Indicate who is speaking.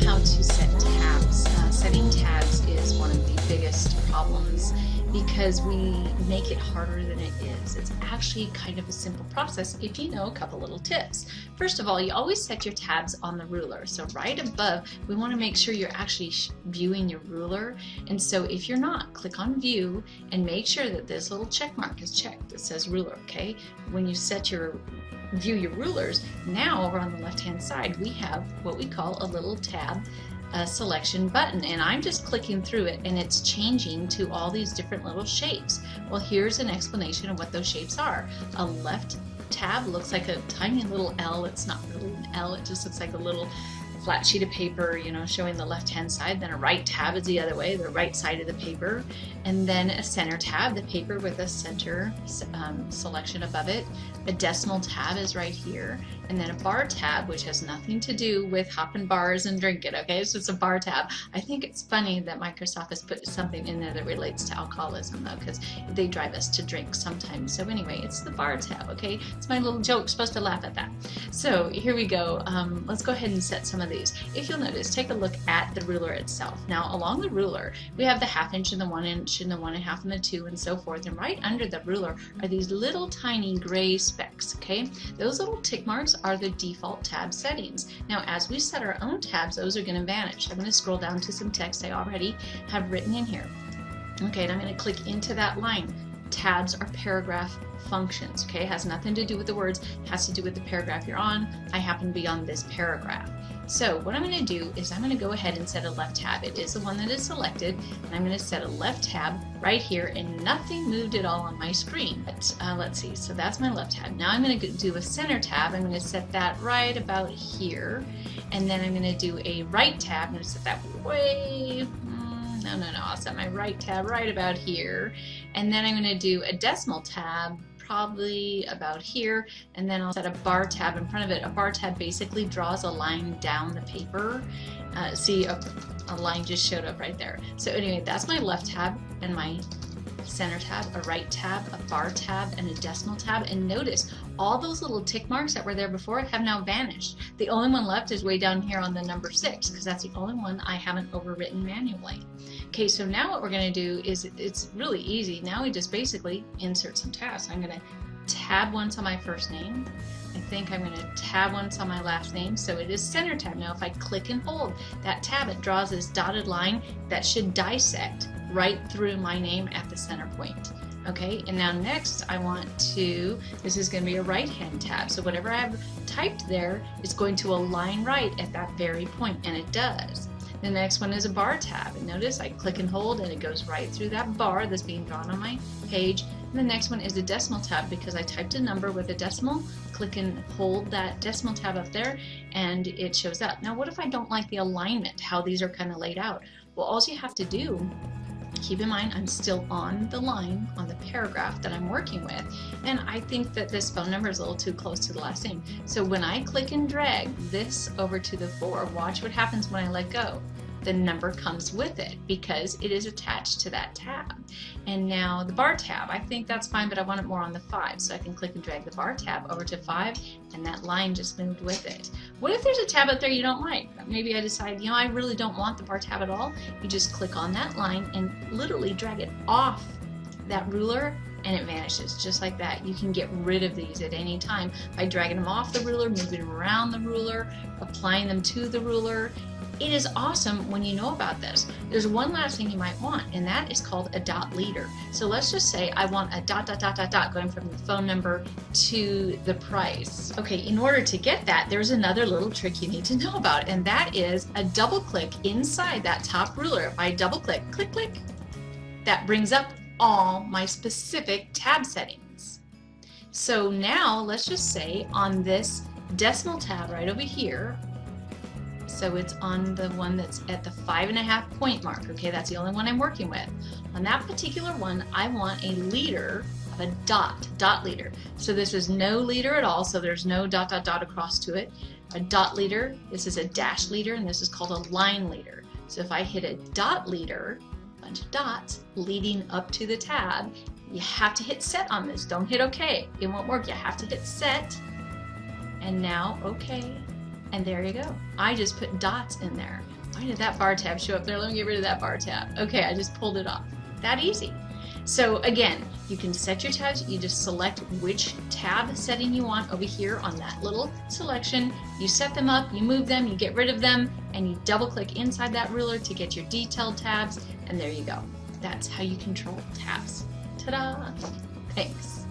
Speaker 1: how to set tabs. Setting tabs is one of the biggest problems because we make it harder than it is. It's actually kind of a simple process if you know a couple little tips. First of all, you always set your tabs on the ruler. So right above, we want to make sure you're actually viewing your ruler. And so if you're not, click on view and make sure that this little check mark is checked that says ruler, okay? When you view your rulers, now over on the left hand side we have what we call a little tab selection button, and I'm just clicking through it and it's changing to all these different little shapes. Well, here's an explanation of what those shapes are. A left tab looks like a tiny little L. It's not really an L, it just looks like a little flat sheet of paper, you know, showing the left hand side. Then a right tab is the other way, the right side of the paper. And then a center tab, the paper with a center selection above it. A decimal tab is right here. And then a bar tab, which has nothing to do with hopping bars and drinking, okay? It's just a bar tab. I think it's funny that Microsoft has put something in there that relates to alcoholism, though, because they drive us to drink sometimes. So anyway, it's the bar tab, okay? It's my little joke, supposed to laugh at that. So here we go. Let's go ahead and set some of these. If you'll notice, take a look at the ruler itself. Now, along the ruler, we have the 1/2 inch and the 1 inch and the 1 1/2 and the 2 and so forth. And right under the ruler are these little tiny gray specks, okay? Those little tick marks are the default tab settings. Now, as we set our own tabs, those are going to vanish. I'm going to scroll down to some text I already have written in here. Okay, and I'm going to click into that line. Tabs are paragraph functions, okay? It has nothing to do with the words, it has to do with the paragraph you're on. I happen to be on this paragraph. So what I'm going to do is I'm going to go ahead and set a left tab. It is the one that is selected, and I'm going to set a left tab right here, and nothing moved at all on my screen. But let's see, so that's my left tab. Now I'm going to do a center tab. I'm going to set that right about here, and then I'm going to do a right tab. I'm going to set that way, no, I'll set my right tab right about here, and then I'm going to do a decimal tab probably about here, and then I'll set a bar tab in front of it. A bar tab basically draws a line down the paper. See, a line just showed up right there. So anyway, that's my left tab and my center tab, a right tab, a bar tab, and a decimal tab. And notice all those little tick marks that were there before have now vanished. The only one left is way down here on the number 6, because that's the only one I haven't overwritten manually. Okay, so now what we're going to do is, it's really easy. Now we just basically insert some tabs. I'm going to tab once on my first name. I think I'm going to tab once on my last name. So it is center tab. Now if I click and hold that tab, it draws this dotted line that should dissect right through my name at the center point. Okay, and now next I want to, this is going to be a right hand tab. So whatever I've typed there is going to align right at that very point, and it does. The next one is a bar tab, and notice I click and hold and it goes right through that bar that's being drawn on my page. And the next one is a decimal tab, because I typed a number with a decimal, click and hold that decimal tab up there and it shows up. Now what if I don't like the alignment, how these are kind of laid out? Well, all you have to do, keep in mind I'm still on the line on the paragraph that I'm working with, and I think that this phone number is a little too close to the last name. So when I click and drag this over to the 4, watch what happens when I let go. The number comes with it because it is attached to that tab. And now the bar tab, I think that's fine, but I want it more on the 5, so I can click and drag the bar tab over to 5, and that line just moved with it. What if there's a tab up there you don't like? Maybe I decide, you know, I really don't want the bar tab at all. You just click on that line and literally drag it off that ruler, and it vanishes just like that. You can get rid of these at any time by dragging them off the ruler, moving them around the ruler, applying them to the ruler. It is awesome when you know about this. There's one last thing you might want, and that is called a dot leader. So let's just say I want a dot going from the phone number to the price. Okay, in order to get that, there's another little trick you need to know about, and that is a double click inside that top ruler. If I double click, click, click, that brings up all my specific tab settings. So now let's just say on this decimal tab right over here, so it's on the one that's at the 5.5 point mark, okay, that's the only one I'm working with. On that particular one, I want a leader of a dot leader. So this is no leader at all, so there's no dot across to it. A dot leader, this is a dash leader, and this is called a line leader. So if I hit a dot leader, a bunch of dots leading up to the tab, you have to hit set on this. Don't hit OK. It won't work. You have to hit set. And now OK. And there you go. I just put dots in there. Why did that bar tab show up there? Let me get rid of that bar tab. Okay, I just pulled it off. That easy. So again, you can set your tabs. You just select which tab setting you want over here on that little selection. You set them up, you move them, you get rid of them, and you double click inside that ruler to get your detailed tabs, and there you go. That's how you control tabs. Ta-da! Thanks.